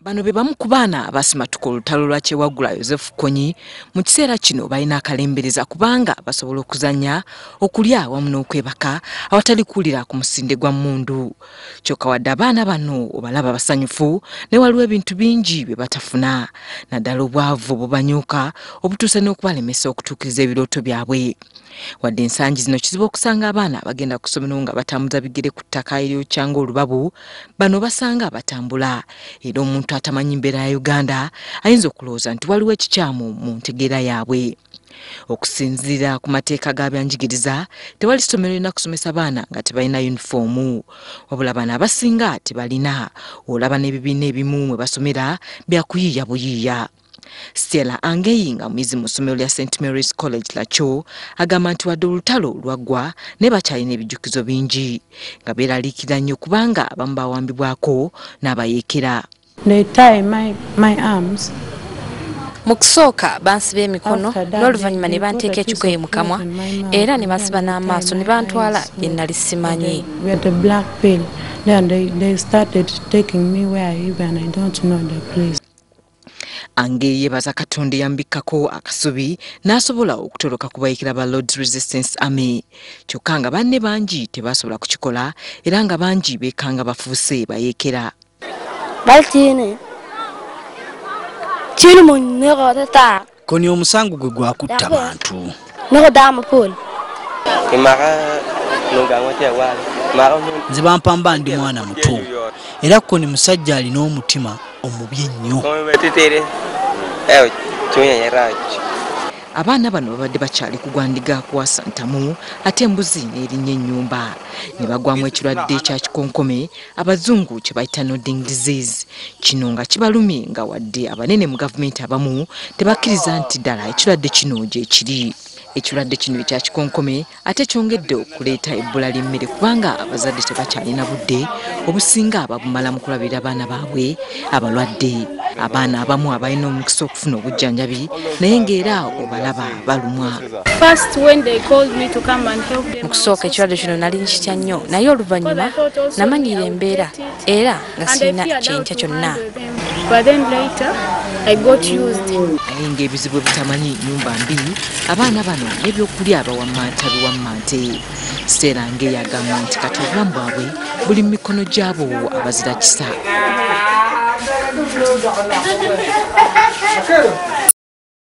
Bano be bamu ku baana abasimatuka olutalo lwa Mawale Yozefu Kony mu kiseera kino balina akalembereza kubanga basobola okuzanya okulya wamu n'okwebaka awatali kuwulira ku musinde gwa mmundu. Kyokka wadde abaana bano obalaba basanyufu ne waliwo ebintu bingi bye batafuna naddala obwavu bubanyuka obutuusa n'okubalemesa okutuukiriza ebirooto byabwe. Wadde ensangi zino kizibu okusanga abaana bagenda ku ssomero nga batambuza bigere ku ttaka eryokyanga olubabu, bano basanga batambula era omuntu atamanyi mbeera ya Uganda ayinza okulowooza nti waliwo ekikyamu mu ntegeera yaabwe. Okusinziira ku mateeka ga byanjigiriza, tewali ssomero lirina kusomesa baana nga tebalina yunifoomu. Wabula bano abasinga tebalina, olaba n'ebibiina ebimu mwe basomera bya kuyiiya buyiiya. Stella Angeyi nga muyizi mu ssomero lya St. Mary's College Lacho agamba nti wadde olutalo lwaggwa ne bakyalina ebijjukizo bingi nga beeraliikirira nnyo kubanga abamu bawambibwako n'abayeekera. They tie my arms. Mu kusooka bansiba emikono n'oluvannyuma ne banteeka ekikoye mu kamwa era ne basiba n'amaaso ne bantwala gye nnali simanyi. Then they started taking me where I live and I don't know the place. Ange yebaza Katonda yambikkako akasubi n'asobola okutoloka ku bayeekera ba Lord's Resistance Army. Kyokka nga banne bangi tebasobola kukikola era nga bangi beekanga bafuuse bayeekera. Kony omusango gwe gwakutta abantu. Nze bampamba ndi mwana muto era Kony musajja alina omutima omubi ennyo. Abaana bano babadde bakyali kugwandiga kuwasa ntamu ate embuzi n'erinnya ennyumba ne bagwamu ekirwadde kya kikonkome abazungu kye bayita nodding disease. Kino nga kibalumye nga wadde abanene mu gavumenti abamu tebakkiriza nti ddala ekirwadde kino gye kiri. Ekirwadde kino ekya kikonkome ate kyongedde okuleeta ebbula ly'emmere kubanga abazadde tebakyalina budde obusinga babumala mu kulabirira abaana baabwe abalwadde. Abaana abamu abalina omukisa okufuna obujjanjabi naye ng'era obalaba balumwa. Mu kusooka ekirwadde kino nali nkitya nnyo naye oluvannyuma namanyira embeera era nga sirina kyentya kyonna. Naye ng'ebizibu bitamanyi nnyumba mbi, abaana bano n'ebyokulya bawammanta biwammante. Stella Angeyi agamba nti kati obulamu bwabwe buli mu mikono gy'abo abazira kisa.